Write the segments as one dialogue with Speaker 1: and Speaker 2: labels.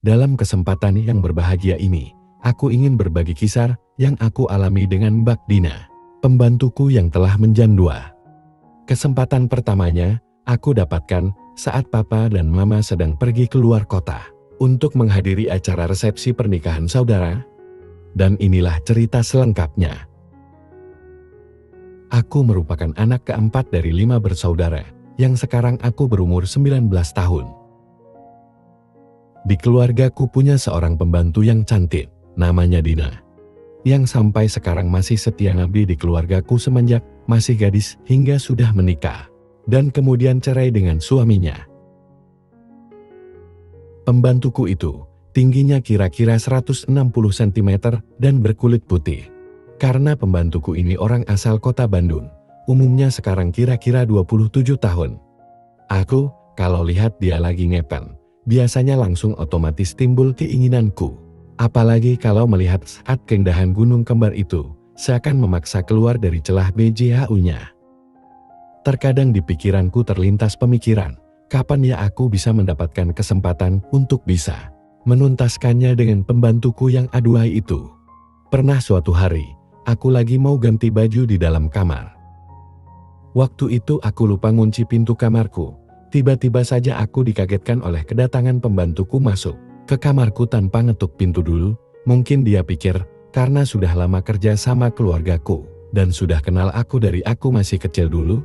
Speaker 1: Dalam kesempatan yang berbahagia ini, aku ingin berbagi kisah yang aku alami dengan Mbak Dina, pembantuku yang telah menjanda. Kesempatan pertamanya, aku dapatkan saat papa dan mama sedang pergi keluar kota untuk menghadiri acara resepsi pernikahan saudara. Dan inilah cerita selengkapnya. Aku merupakan anak keempat dari 5 bersaudara, yang sekarang aku berumur 19 tahun. Di keluargaku punya seorang pembantu yang cantik, namanya Dina, yang sampai sekarang masih setia ngabdi di keluargaku semenjak masih gadis hingga sudah menikah, dan kemudian cerai dengan suaminya. Pembantuku itu tingginya kira-kira 160 cm dan berkulit putih. Karena pembantuku ini orang asal kota Bandung, umumnya sekarang kira-kira 27 tahun. Aku, kalau lihat dia lagi ngepel, biasanya langsung otomatis timbul keinginanku. Apalagi kalau melihat saat keindahan gunung kembar itu, seakan memaksa keluar dari celah BJHU-nya. Terkadang di pikiranku terlintas pemikiran, kapan ya aku bisa mendapatkan kesempatan untuk bisa menuntaskannya dengan pembantuku yang aduhai itu. Pernah suatu hari, aku lagi mau ganti baju di dalam kamar. Waktu itu aku lupa ngunci pintu kamarku. Tiba-tiba saja aku dikagetkan oleh kedatangan pembantuku masuk ke kamarku tanpa ngetuk pintu dulu. Mungkin dia pikir karena sudah lama kerja sama keluargaku dan sudah kenal aku dari aku masih kecil dulu.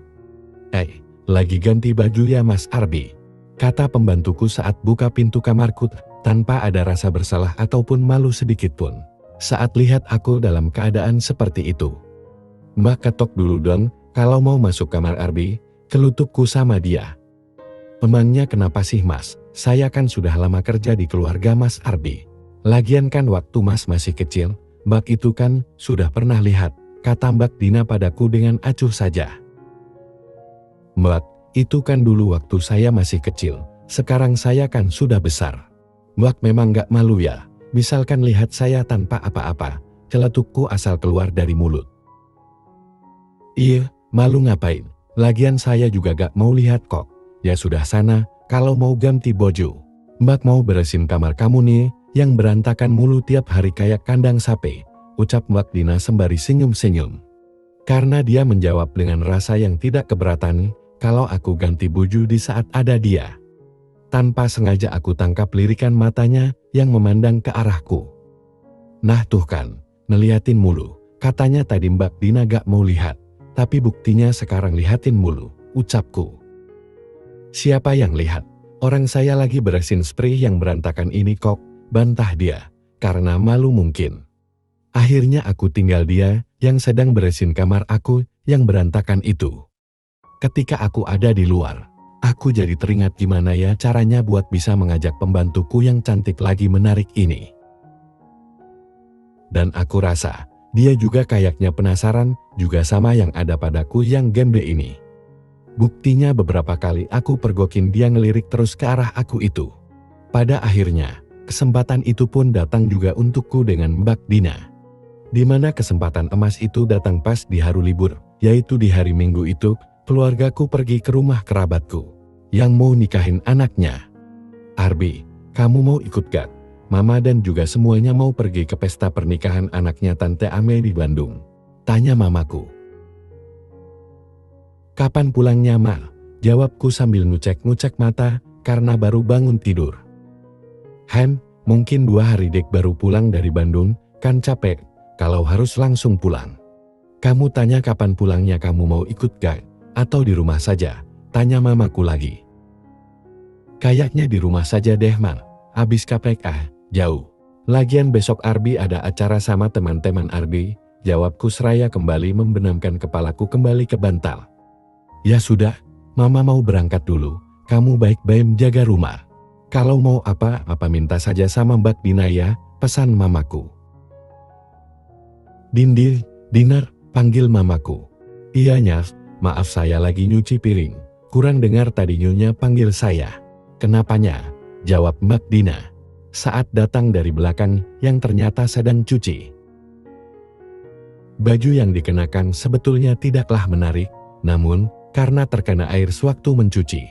Speaker 1: Lagi ganti baju ya Mas Arbi, kata pembantuku saat buka pintu kamarku tanpa ada rasa bersalah ataupun malu sedikit pun. Saat lihat aku dalam keadaan seperti itu. Mbak ketok dulu dong kalau mau masuk kamar Arbi, kelutupku sama dia. Memangnya kenapa sih Mas? Saya kan sudah lama kerja di keluarga Mas Arbi. Lagian kan waktu Mas masih kecil, Mbak itu kan sudah pernah lihat, kata Mbak Dina padaku dengan acuh saja. Mbak, itu kan dulu waktu saya masih kecil, sekarang saya kan sudah besar. Mbak memang gak malu ya, misalkan lihat saya tanpa apa-apa, celetukku asal keluar dari mulut. Iya, malu ngapain? Lagian saya juga gak mau lihat kok. Ya sudah sana, kalau mau ganti baju. Mbak mau beresin kamar kamu nih, yang berantakan mulu tiap hari kayak kandang sapi, ucap Mbak Dina sembari senyum-senyum. Karena dia menjawab dengan rasa yang tidak keberatan, kalau aku ganti baju di saat ada dia. Tanpa sengaja aku tangkap lirikan matanya yang memandang ke arahku. Nah tuh kan, ngeliatin mulu, katanya tadi Mbak Dina gak mau lihat, tapi buktinya sekarang lihatin mulu, ucapku. Siapa yang lihat? Orang saya lagi beresin spray yang berantakan ini kok, bantah dia, karena malu mungkin. Akhirnya aku tinggal dia, yang sedang beresin kamar aku, yang berantakan itu. Ketika aku ada di luar, aku jadi teringat gimana ya caranya buat bisa mengajak pembantuku yang cantik lagi menarik ini. Dan aku rasa, dia juga kayaknya penasaran, juga sama yang ada padaku yang gembe ini. Buktinya beberapa kali aku pergokin dia ngelirik terus ke arah aku itu. Pada akhirnya, kesempatan itu pun datang juga untukku dengan Mbak Dina. Di mana kesempatan emas itu datang pas di hari libur, yaitu di hari Minggu itu, keluargaku pergi ke rumah kerabatku, yang mau nikahin anaknya. Arbi, kamu mau ikut gak? Mama dan juga semuanya mau pergi ke pesta pernikahan anaknya Tante Ame di Bandung, tanya mamaku. Kapan pulangnya Ma? Jawabku sambil ngucek-ngucek mata karena baru bangun tidur. Mungkin 2 hari dek baru pulang dari Bandung, kan capek kalau harus langsung pulang. Kamu tanya kapan pulangnya, kamu mau ikut gak? Atau di rumah saja? Tanya mamaku lagi. Kayaknya di rumah saja deh Ma, abis KPK, jauh. Lagian besok Arbi ada acara sama teman-teman Arbi, jawabku seraya kembali membenamkan kepalaku kembali ke bantal. Ya sudah, Mama mau berangkat dulu, kamu baik-baik jaga rumah. Kalau mau apa-apa minta saja sama Mbak Dina ya, pesan mamaku. Dinar, panggil mamaku. Iya Nyas, maaf saya lagi nyuci piring, kurang dengar tadi nyonya panggil saya. Kenapanya? Jawab Mbak Dina, saat datang dari belakang yang ternyata sedang cuci. Baju yang dikenakan sebetulnya tidaklah menarik, namun karena terkena air sewaktu mencuci,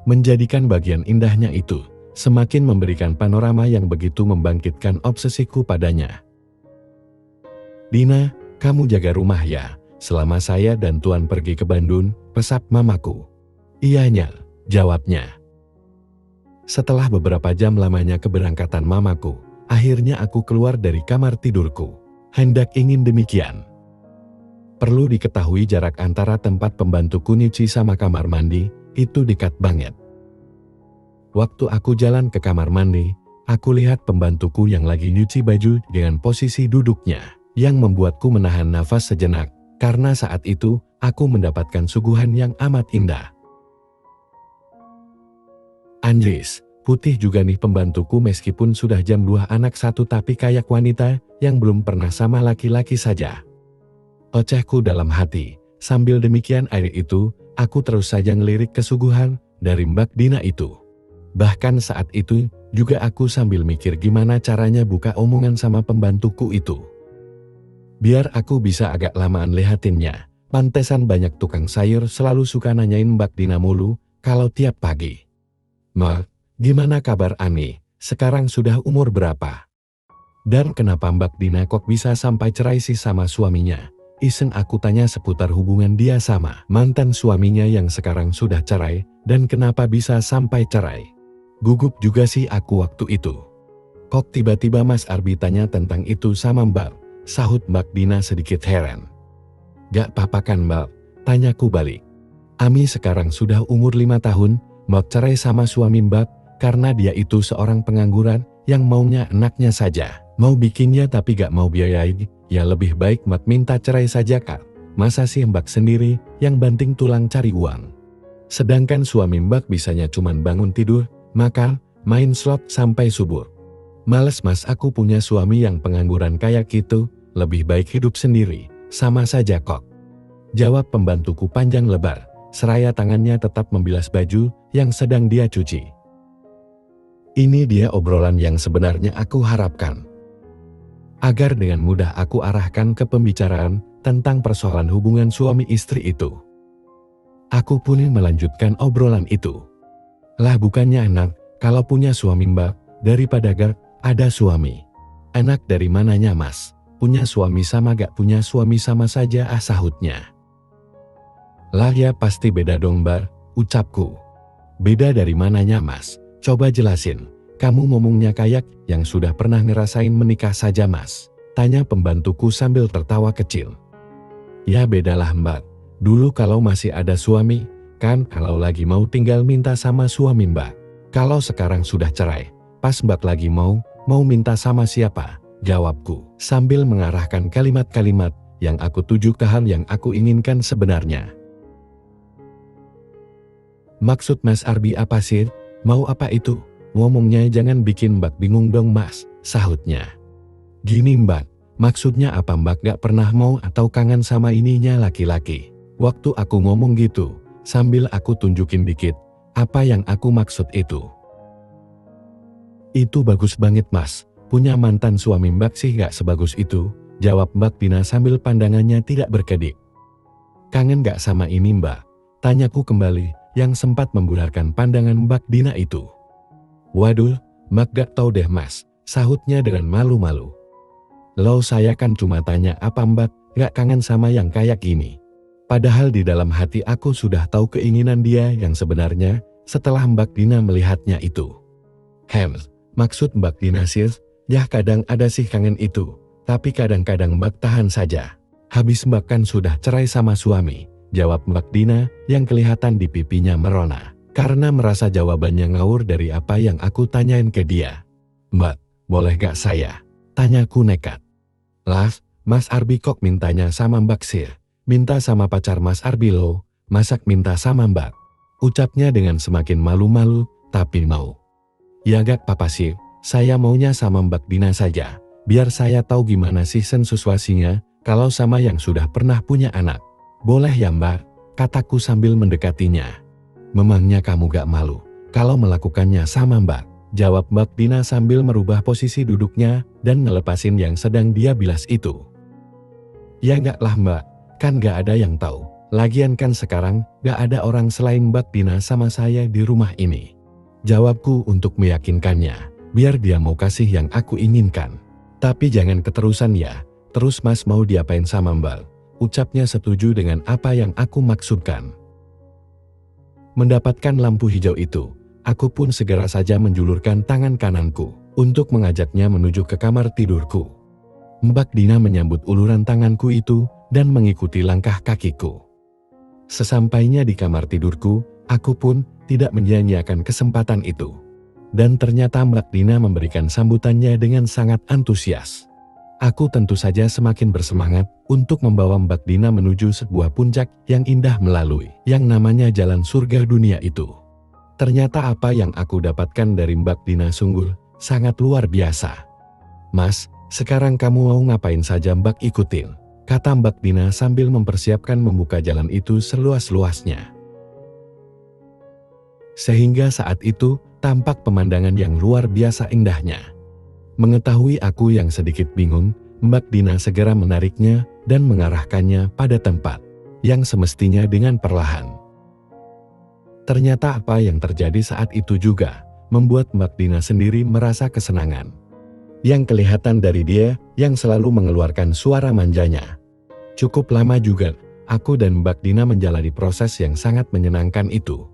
Speaker 1: menjadikan bagian indahnya itu semakin memberikan panorama yang begitu membangkitkan obsesiku padanya. "Dina, kamu jaga rumah ya, selama saya dan Tuan pergi ke Bandung," pesat mamaku. "Iya Nyal," jawabnya. Setelah beberapa jam lamanya keberangkatan mamaku, akhirnya aku keluar dari kamar tidurku. Hendak ingin demikian. Perlu diketahui jarak antara tempat pembantuku nyuci sama kamar mandi, itu dekat banget. Waktu aku jalan ke kamar mandi, aku lihat pembantuku yang lagi nyuci baju dengan posisi duduknya, yang membuatku menahan nafas sejenak, karena saat itu, aku mendapatkan suguhan yang amat indah. Anjris, putih juga nih pembantuku meskipun sudah jam 2 anak satu tapi kayak wanita yang belum pernah sama laki-laki saja. Ocehku dalam hati, sambil demikian air itu, aku terus saja ngelirik kesuguhan dari Mbak Dina itu. Bahkan saat itu, juga aku sambil mikir gimana caranya buka omongan sama pembantuku itu. Biar aku bisa agak lamaan lihatinnya, pantesan banyak tukang sayur selalu suka nanyain Mbak Dina mulu, kalau tiap pagi. "Mbak, gimana kabar Ani? Sekarang sudah umur berapa? Dan kenapa Mbak Dina kok bisa sampai cerai sih sama suaminya?" Iseng aku tanya seputar hubungan dia sama mantan suaminya yang sekarang sudah cerai, dan kenapa bisa sampai cerai. Gugup juga sih aku waktu itu. "Kok tiba-tiba Mas Arbi tanya tentang itu sama Mbak?" sahut Mbak Dina sedikit heran. "Gak apa-apa kan Mbak?" tanyaku balik. "Ami sekarang sudah umur 5 tahun, mau cerai sama suami Mbak, karena dia itu seorang pengangguran yang maunya anaknya saja. Mau bikinnya tapi gak mau biayain, ya lebih baik Mbak minta cerai saja Kak. Masa sih Mbak sendiri yang banting tulang cari uang. Sedangkan suami Mbak bisanya cuman bangun tidur, makan, main slot sampai subuh. Males Mas aku punya suami yang pengangguran kayak gitu, lebih baik hidup sendiri, sama saja kok." Jawab pembantuku panjang lebar, seraya tangannya tetap membilas baju yang sedang dia cuci. Ini dia obrolan yang sebenarnya aku harapkan. Agar dengan mudah aku arahkan ke pembicaraan tentang persoalan hubungan suami istri itu. Aku pun melanjutkan obrolan itu. "Lah bukannya enak kalau punya suami Mbak, daripada gak ada suami." "Enak dari mananya Mas? Punya suami sama gak punya suami sama saja," sahutnya. "Lah ya pasti beda dong Mbak," ucapku. "Beda dari mananya Mas? Coba jelasin. Kamu ngomongnya kayak yang sudah pernah ngerasain menikah saja Mas," tanya pembantuku sambil tertawa kecil. "Ya bedalah Mbak. Dulu kalau masih ada suami, kan kalau lagi mau tinggal minta sama suami Mbak. Kalau sekarang sudah cerai, pas Mbak lagi mau minta sama siapa?" jawabku, sambil mengarahkan kalimat-kalimat yang aku tuju ke hal yang aku inginkan sebenarnya. "Maksud Mas Arbi apa sih? Mau apa itu? Ngomongnya jangan bikin Mbak bingung dong Mas," sahutnya. "Gini Mbak, maksudnya apa Mbak gak pernah mau atau kangen sama ininya laki-laki?" Waktu aku ngomong gitu, sambil aku tunjukin dikit apa yang aku maksud itu. "Itu bagus banget Mas, punya mantan suami Mbak sih gak sebagus itu," jawab Mbak Dina sambil pandangannya tidak berkedip. "Kangen gak sama ini Mbak?" tanyaku kembali yang sempat membularkan pandangan Mbak Dina itu. "Waduh, Mbak gak tahu deh Mas," sahutnya dengan malu-malu. "Loh saya kan cuma tanya apa Mbak gak kangen sama yang kayak gini." Padahal di dalam hati aku sudah tahu keinginan dia yang sebenarnya setelah Mbak Dina melihatnya itu. Maksud Mbak Dina sih, ya kadang ada sih kangen itu, tapi kadang-kadang Mbak tahan saja. Habis Mbak kan sudah cerai sama suami," jawab Mbak Dina yang kelihatan di pipinya merona. Karena merasa jawabannya ngawur dari apa yang aku tanyain ke dia. "Mbak, boleh gak saya?" tanyaku nekat. "Lah, Mas Arbi kok mintanya sama Mbak sih? Minta sama pacar Mas Arbi loh, masak minta sama Mbak," ucapnya dengan semakin malu-malu, tapi mau. "Ya gak apa-apa sih, saya maunya sama Mbak Dina saja, biar saya tahu gimana sih sensuasinya kalau sama yang sudah pernah punya anak." "Boleh ya Mbak?" kataku sambil mendekatinya. "Memangnya kamu gak malu kalau melakukannya sama Mbak?" jawab Mbak Dina sambil merubah posisi duduknya dan ngelepasin yang sedang dia bilas itu. "Ya gak lah Mbak, kan gak ada yang tahu. Lagian kan sekarang gak ada orang selain Mbak Dina sama saya di rumah ini." Jawabku untuk meyakinkannya, biar dia mau kasih yang aku inginkan. Tapi jangan keterusan ya, terus Mas mau diapain sama Mbak? Ucapnya setuju dengan apa yang aku maksudkan. Mendapatkan lampu hijau itu, aku pun segera saja menjulurkan tangan kananku untuk mengajaknya menuju ke kamar tidurku. Mbak Dina menyambut uluran tanganku itu dan mengikuti langkah kakiku. Sesampainya di kamar tidurku, aku pun tidak menyia-nyiakan kesempatan itu. Dan ternyata Mbak Dina memberikan sambutannya dengan sangat antusias. Aku tentu saja semakin bersemangat untuk membawa Mbak Dina menuju sebuah puncak yang indah melalui yang namanya jalan surga dunia itu. Ternyata apa yang aku dapatkan dari Mbak Dina sungguh sangat luar biasa. Mas, sekarang kamu mau ngapain saja Mbak ikutin, kata Mbak Dina sambil mempersiapkan membuka jalan itu seluas-luasnya. Sehingga saat itu tampak pemandangan yang luar biasa indahnya. Mengetahui aku yang sedikit bingung, Mbak Dina segera menariknya dan mengarahkannya pada tempat yang semestinya dengan perlahan. Ternyata apa yang terjadi saat itu juga membuat Mbak Dina sendiri merasa kesenangan. Yang kelihatan dari dia yang selalu mengeluarkan suara manjanya. Cukup lama juga, aku dan Mbak Dina menjalani proses yang sangat menyenangkan itu.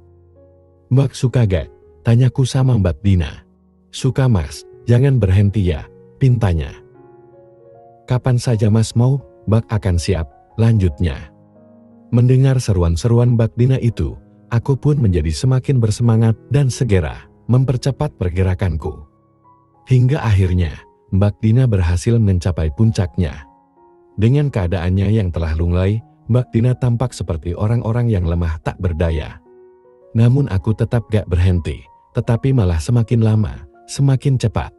Speaker 1: Mbak suka gak? Tanyaku sama Mbak Dina. Suka Mas, jangan berhenti ya, pintanya. Kapan saja Mas mau, Mbak akan siap, lanjutnya. Mendengar seruan-seruan Mbak Dina itu, aku pun menjadi semakin bersemangat dan segera mempercepat pergerakanku. Hingga akhirnya, Mbak Dina berhasil mencapai puncaknya. Dengan keadaannya yang telah lunglai, Mbak Dina tampak seperti orang-orang yang lemah tak berdaya. Namun aku tetap gak berhenti, tetapi malah semakin lama, semakin cepat.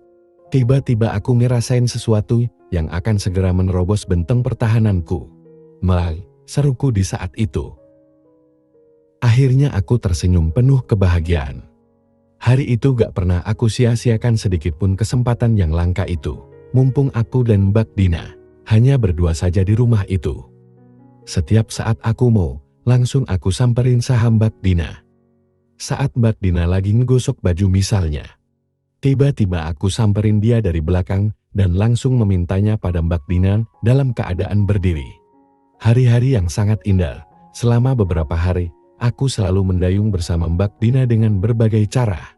Speaker 1: Tiba-tiba aku ngerasain sesuatu yang akan segera menerobos benteng pertahananku. Mai, seruku di saat itu. Akhirnya aku tersenyum penuh kebahagiaan. Hari itu gak pernah aku sia-siakan sedikit pun kesempatan yang langka itu. Mumpung aku dan Mbak Dina hanya berdua saja di rumah itu. Setiap saat aku mau, langsung aku samperin saham Mbak Dina. Saat Mbak Dina lagi ngegosok baju misalnya. Tiba-tiba aku samperin dia dari belakang dan langsung memintanya pada Mbak Dina dalam keadaan berdiri. Hari-hari yang sangat indah. Selama beberapa hari, aku selalu mendayung bersama Mbak Dina dengan berbagai cara.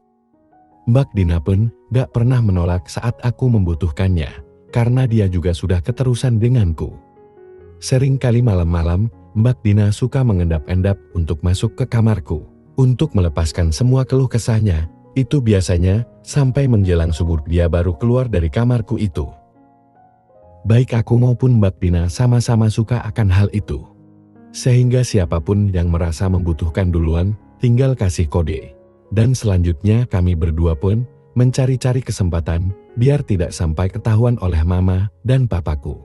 Speaker 1: Mbak Dina pun gak pernah menolak saat aku membutuhkannya, karena dia juga sudah keterusan denganku. Sering kali malam-malam, Mbak Dina suka mengendap-endap untuk masuk ke kamarku, untuk melepaskan semua keluh kesahnya. Itu biasanya sampai menjelang subuh dia baru keluar dari kamarku itu. Baik aku maupun Mbak Dina sama-sama suka akan hal itu. Sehingga siapapun yang merasa membutuhkan duluan, tinggal kasih kode. Dan selanjutnya kami berdua pun mencari-cari kesempatan, biar tidak sampai ketahuan oleh mama dan papaku.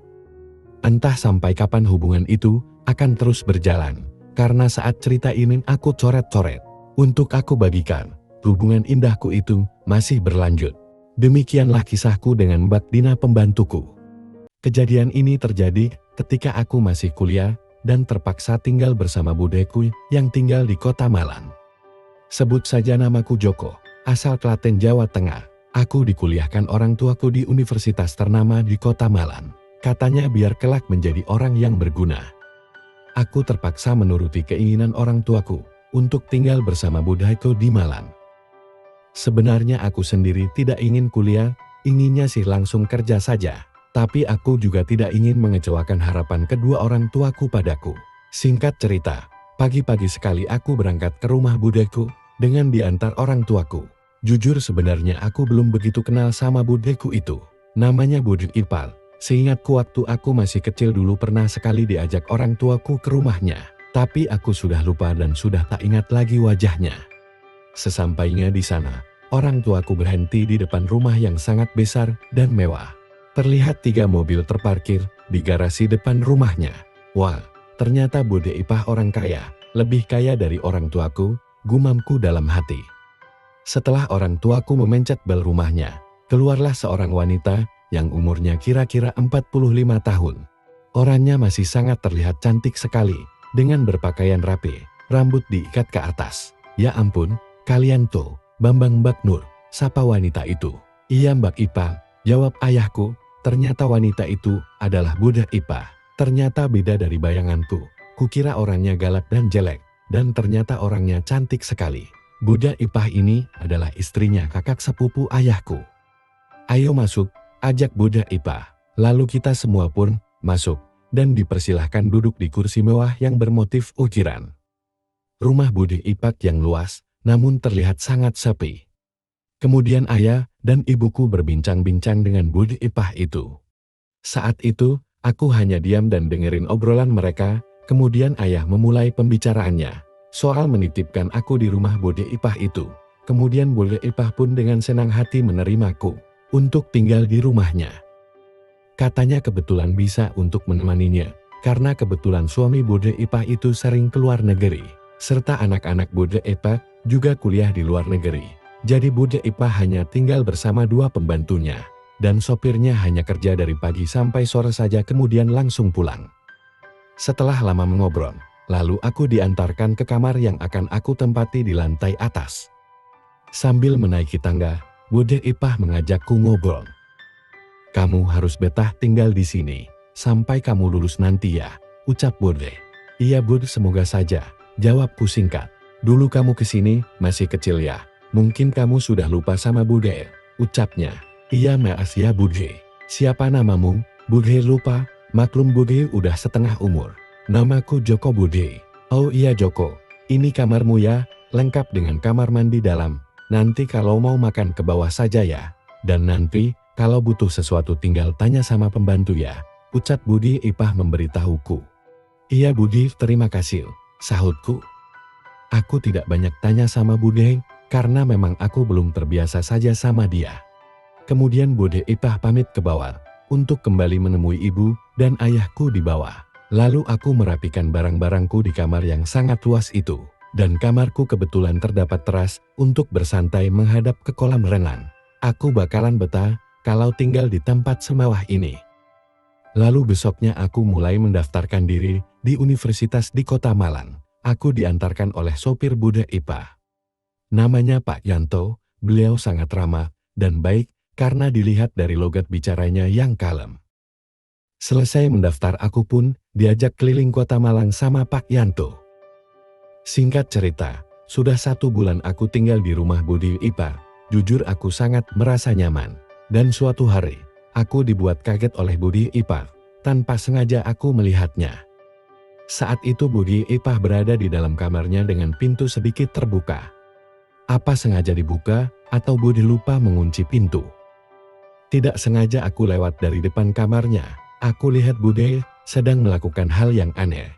Speaker 1: Entah sampai kapan hubungan itu akan terus berjalan, karena saat cerita ini aku coret-coret. Untuk aku bagikan, hubungan indahku itu masih berlanjut. Demikianlah kisahku dengan Mbak Dina pembantuku. Kejadian ini terjadi ketika aku masih kuliah, dan terpaksa tinggal bersama budeku yang tinggal di kota Malang. Sebut saja namaku Joko, asal Klaten Jawa Tengah. Aku dikuliahkan orang tuaku di universitas ternama di kota Malang. Katanya biar kelak menjadi orang yang berguna. Aku terpaksa menuruti keinginan orang tuaku untuk tinggal bersama budeku di Malang. Sebenarnya aku sendiri tidak ingin kuliah, inginnya sih langsung kerja saja. Tapi aku juga tidak ingin mengecewakan harapan kedua orang tuaku padaku. Singkat cerita, pagi-pagi sekali aku berangkat ke rumah budeku dengan diantar orang tuaku. Jujur sebenarnya aku belum begitu kenal sama budeku itu. Namanya Bude Ipal. Seingatku waktu aku masih kecil dulu pernah sekali diajak orang tuaku ke rumahnya. Tapi aku sudah lupa dan sudah tak ingat lagi wajahnya. Sesampainya di sana, orang tuaku berhenti di depan rumah yang sangat besar dan mewah. Terlihat 3 mobil terparkir di garasi depan rumahnya. Wah, ternyata Bude Ipah orang kaya, lebih kaya dari orang tuaku, gumamku dalam hati. Setelah orang tuaku memencet bel rumahnya, keluarlah seorang wanita yang umurnya kira-kira 45 tahun. Orangnya masih sangat terlihat cantik sekali, dengan berpakaian rapi, rambut diikat ke atas. Ya ampun, kalian tuh, Bambang Mbak Nur, sapa wanita itu. Iya Mbak Ipah, jawab ayahku. Ternyata wanita itu adalah Bude Ipah. Ternyata beda dari bayanganku. Kukira orangnya galak dan jelek, dan ternyata orangnya cantik sekali. Bude Ipah ini adalah istrinya kakak sepupu ayahku. Ayo masuk, ajak Bude Ipah. Lalu kita semua pun masuk, dan dipersilahkan duduk di kursi mewah yang bermotif ukiran. Rumah Bude Ipah yang luas, namun terlihat sangat sepi. Kemudian ayah dan ibuku berbincang-bincang dengan Bude Ipah itu. Saat itu, aku hanya diam dan dengerin obrolan mereka, kemudian ayah memulai pembicaraannya soal menitipkan aku di rumah Bude Ipah itu. Kemudian Bude Ipah pun dengan senang hati menerimaku untuk tinggal di rumahnya. Katanya kebetulan bisa untuk menemaninya, karena kebetulan suami Bude Ipah itu sering keluar negeri, serta anak-anak Bude Ipah juga kuliah di luar negeri. Jadi Bude Ipah hanya tinggal bersama dua pembantunya, dan sopirnya hanya kerja dari pagi sampai sore saja kemudian langsung pulang. Setelah lama mengobrol, lalu aku diantarkan ke kamar yang akan aku tempati di lantai atas. Sambil menaiki tangga, Bude Ipah mengajakku ngobrol. Kamu harus betah tinggal di sini, sampai kamu lulus nanti ya, ucap Bude. Iya Bud, semoga saja, jawabku singkat. Dulu kamu kesini, masih kecil ya, mungkin kamu sudah lupa sama Bude, ucapnya. Iya maaf ya Bude. Siapa namamu? Bude lupa, maklum Bude udah setengah umur. Namaku Joko Bude. Oh iya Joko, ini kamarmu ya, lengkap dengan kamar mandi dalam. Nanti kalau mau makan ke bawah saja ya. Dan nanti, kalau butuh sesuatu tinggal tanya sama pembantu ya, ucap Bude Ipah memberitahuku. Iya Bude, terima kasih, sahutku. Aku tidak banyak tanya sama Bude, karena memang aku belum terbiasa saja sama dia. Kemudian Bude Ipah pamit ke bawah, untuk kembali menemui ibu dan ayahku di bawah. Lalu aku merapikan barang-barangku di kamar yang sangat luas itu. Dan kamarku kebetulan terdapat teras untuk bersantai menghadap ke kolam renang. Aku bakalan betah kalau tinggal di tempat semewah ini. Lalu besoknya aku mulai mendaftarkan diri di universitas di kota Malang. Aku diantarkan oleh sopir Bude Ipah. Namanya Pak Yanto, beliau sangat ramah dan baik karena dilihat dari logat bicaranya yang kalem. Selesai mendaftar aku pun diajak keliling kota Malang sama Pak Yanto. Singkat cerita, sudah 1 bulan aku tinggal di rumah Bude Ipah. Jujur aku sangat merasa nyaman. Dan suatu hari, aku dibuat kaget oleh Bude Ipah. Tanpa sengaja aku melihatnya. Saat itu Bude Ipah berada di dalam kamarnya dengan pintu sedikit terbuka. Apa sengaja dibuka, atau Bude lupa mengunci pintu? Tidak sengaja aku lewat dari depan kamarnya. Aku lihat Bude sedang melakukan hal yang aneh.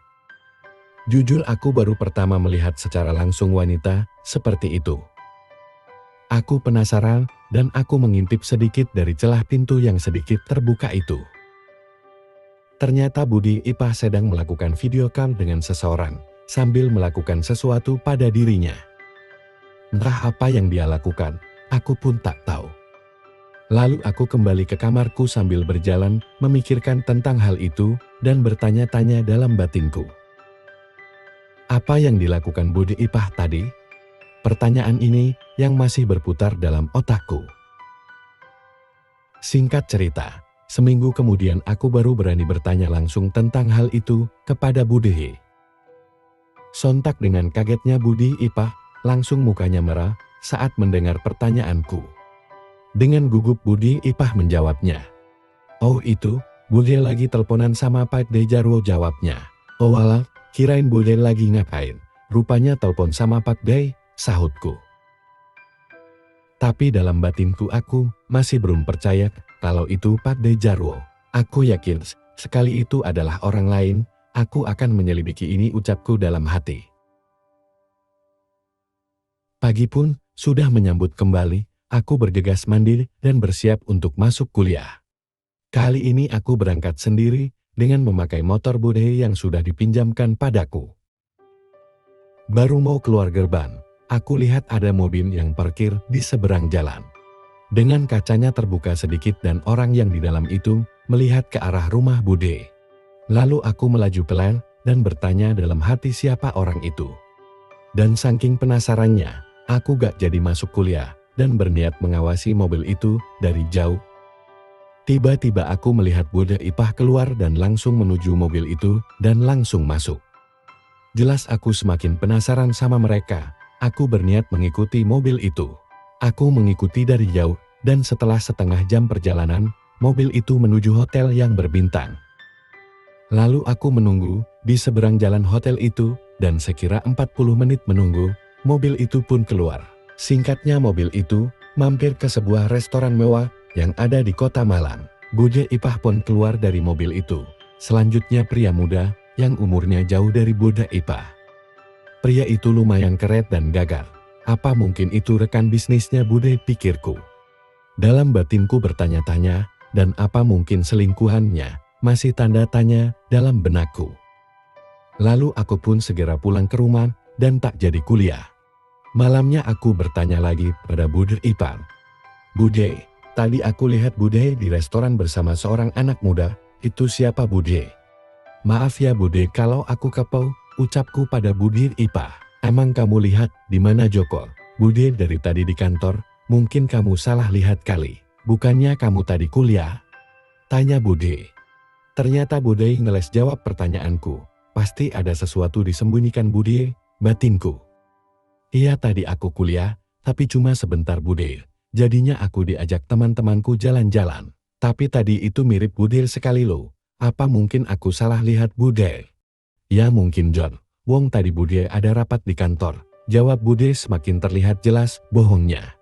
Speaker 1: Jujur aku baru pertama melihat secara langsung wanita seperti itu. Aku penasaran dan aku mengintip sedikit dari celah pintu yang sedikit terbuka itu. Ternyata Bude Ipah sedang melakukan video call dengan seseorang sambil melakukan sesuatu pada dirinya. Entah apa yang dia lakukan, aku pun tak tahu. Lalu aku kembali ke kamarku sambil berjalan memikirkan tentang hal itu dan bertanya-tanya dalam batinku. Apa yang dilakukan Bude Ipah tadi? Pertanyaan ini yang masih berputar dalam otakku. Singkat cerita, seminggu kemudian aku baru berani bertanya langsung tentang hal itu kepada Bude. Sontak dengan kagetnya Bude Ipah, langsung mukanya merah saat mendengar pertanyaanku. Dengan gugup Bude Ipah menjawabnya. Oh itu, Bude lagi teleponan sama Pak Dejarwo, jawabnya. Oh alah, kirain Bude lagi ngapain? Rupanya telepon sama Pak Dey, sahutku. Tapi dalam batinku aku masih belum percaya kalau itu Pak Dejarwo. Aku yakin sekali itu adalah orang lain, aku akan menyelidiki ini, ucapku dalam hati. Pagi pun sudah menyambut kembali, aku bergegas mandi dan bersiap untuk masuk kuliah. Kali ini aku berangkat sendiri dengan memakai motor Bude yang sudah dipinjamkan padaku. Baru mau keluar gerbang, aku lihat ada mobil yang parkir di seberang jalan. Dengan kacanya terbuka sedikit dan orang yang di dalam itu melihat ke arah rumah Bude. Lalu aku melaju pelan dan bertanya dalam hati siapa orang itu. Dan saking penasarannya, Aku gak jadi masuk kuliah dan berniat mengawasi mobil itu dari jauh. Tiba-tiba aku melihat Bude Ipah keluar dan langsung menuju mobil itu dan langsung masuk. Jelas aku semakin penasaran sama mereka. Aku berniat mengikuti mobil itu. Aku mengikuti dari jauh dan setelah setengah jam perjalanan, mobil itu menuju hotel yang berbintang. Lalu aku menunggu di seberang jalan hotel itu dan sekira 40 menit menunggu, mobil itu pun keluar. Singkatnya mobil itu mampir ke sebuah restoran mewah yang ada di kota Malang. Bude Ipah pun keluar dari mobil itu. Selanjutnya pria muda yang umurnya jauh dari Bude Ipah. Pria itu lumayan keren dan gagah. Apa mungkin itu rekan bisnisnya Bude, pikirku. Dalam batinku bertanya-tanya, dan apa mungkin selingkuhannya, masih tanda tanya dalam benakku. Lalu aku pun segera pulang ke rumah dan tak jadi kuliah. Malamnya aku bertanya lagi pada Bude Ipah. Bude, tadi aku lihat Bude di restoran bersama seorang anak muda, itu siapa Bude? Maaf ya Bude kalau aku kepo, ucapku pada Bude Ipah. Emang kamu lihat di mana Joko? Bude dari tadi di kantor, mungkin kamu salah lihat kali. Bukannya kamu tadi kuliah? Tanya Bude. Ternyata Bude ngeles jawab pertanyaanku. Pasti ada sesuatu disembunyikan Bude, batinku. Iya tadi aku kuliah, tapi cuma sebentar Bude. Jadinya aku diajak teman-temanku jalan-jalan. Tapi tadi itu mirip Bude sekali loh. Apa mungkin aku salah lihat Bude? Ya mungkin John. Wong tadi Bude ada rapat di kantor. Jawab Bude semakin terlihat jelas bohongnya.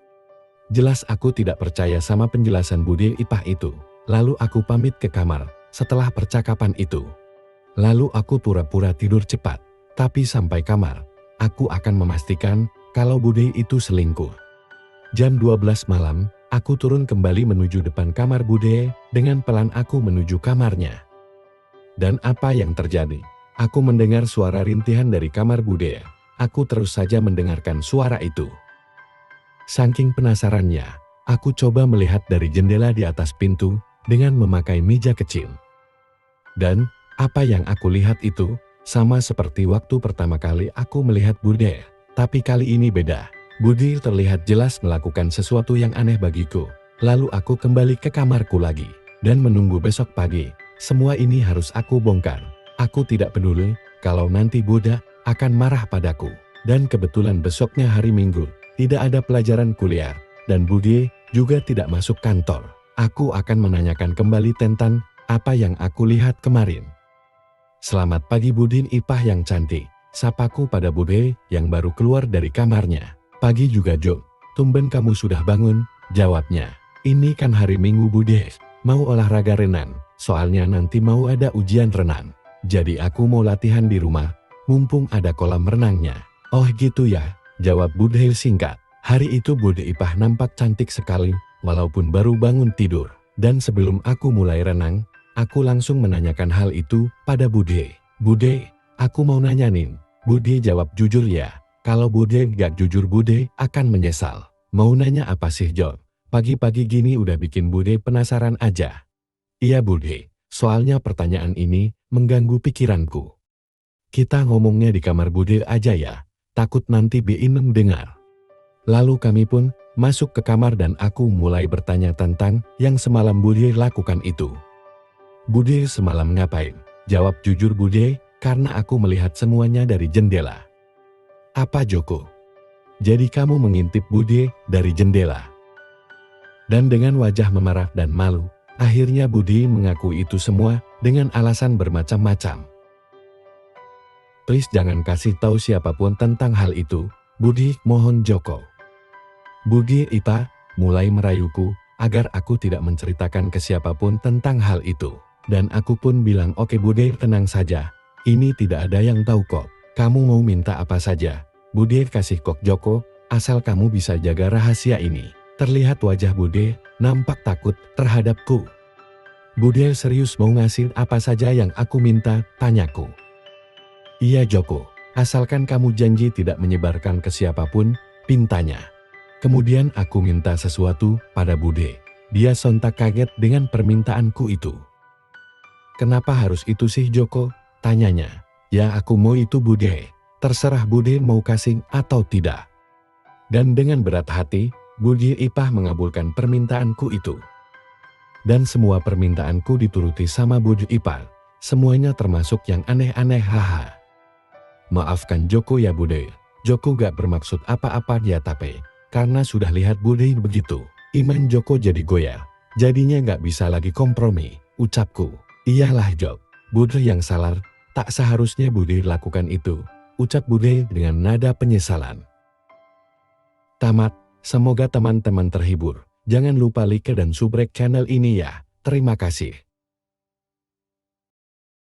Speaker 1: Jelas aku tidak percaya sama penjelasan Bude Ipah itu. Lalu aku pamit ke kamar setelah percakapan itu. Lalu aku pura-pura tidur cepat. Tapi sampai kamar, aku akan memastikan kalau Bude itu selingkuh. Jam 12 malam, aku turun kembali menuju depan kamar Bude, dengan pelan aku menuju kamarnya. Dan apa yang terjadi? Aku mendengar suara rintihan dari kamar Bude. Aku terus saja mendengarkan suara itu. Saking penasarannya, aku coba melihat dari jendela di atas pintu dengan memakai meja kecil. Dan, apa yang aku lihat itu, sama seperti waktu pertama kali aku melihat Bude. Tapi kali ini beda. Bude terlihat jelas melakukan sesuatu yang aneh bagiku. Lalu aku kembali ke kamarku lagi dan menunggu besok pagi. Semua ini harus aku bongkar. Aku tidak peduli kalau nanti Bude akan marah padaku. Dan kebetulan besoknya hari Minggu, tidak ada pelajaran kuliah, dan Bude juga tidak masuk kantor. Aku akan menanyakan kembali tentang apa yang aku lihat kemarin. Selamat pagi Bude Ipah yang cantik, sapaku pada Bude yang baru keluar dari kamarnya. Pagi juga Jo, tumben kamu sudah bangun, jawabnya. Ini kan hari Minggu Bude, mau olahraga renang, soalnya nanti mau ada ujian renang. Jadi aku mau latihan di rumah, mumpung ada kolam renangnya. Oh gitu ya, jawab Bude singkat. Hari itu Bude Ipah nampak cantik sekali, walaupun baru bangun tidur. Dan sebelum aku mulai renang, aku langsung menanyakan hal itu pada Bude. Bude, aku mau nanya nih. Bude jawab jujur ya. Kalau Bude gak jujur Bude akan menyesal. Mau nanya apa sih Jo? Pagi-pagi gini udah bikin Bude penasaran aja. Iya Bude, soalnya pertanyaan ini mengganggu pikiranku. Kita ngomongnya di kamar Bude aja ya, takut nanti Binem dengar. Lalu kami pun masuk ke kamar dan aku mulai bertanya tentang yang semalam Bude lakukan itu. Bude semalam ngapain? Jawab jujur Bude, karena aku melihat semuanya dari jendela. Apa Joko? Jadi kamu mengintip Bude dari jendela? Dan dengan wajah memarah dan malu, akhirnya Bude mengaku itu semua dengan alasan bermacam-macam. Please jangan kasih tahu siapapun tentang hal itu, Bude, mohon Joko. Bude Ipah mulai merayuku agar aku tidak menceritakan ke siapapun tentang hal itu. Dan aku pun bilang oke Bude tenang saja, ini tidak ada yang tahu kok. Kamu mau minta apa saja, Bude kasih kok Joko, asal kamu bisa jaga rahasia ini. Terlihat wajah Bude nampak takut terhadapku. Bude serius mau ngasih apa saja yang aku minta, tanyaku. Iya Joko, asalkan kamu janji tidak menyebarkan ke siapapun, pintanya. Kemudian aku minta sesuatu pada Bude. Dia sontak kaget dengan permintaanku itu. Kenapa harus itu sih Joko? Tanyanya. Ya aku mau itu Bude. Terserah Bude mau kasih atau tidak. Dan dengan berat hati, Budi Ipah mengabulkan permintaanku itu. Dan semua permintaanku dituruti sama Budi Ipah. Semuanya termasuk yang aneh-aneh, haha. Maafkan Joko ya Bude. Joko gak bermaksud apa-apa ya tapi. Karena sudah lihat Bude begitu, iman Joko jadi goyah. Jadinya gak bisa lagi kompromi, ucapku. Iyalah Jok, Bude yang salah, tak seharusnya Bude lakukan itu. Ucap Bude dengan nada penyesalan. Tamat, semoga teman-teman terhibur. Jangan lupa like dan subscribe channel ini ya. Terima kasih.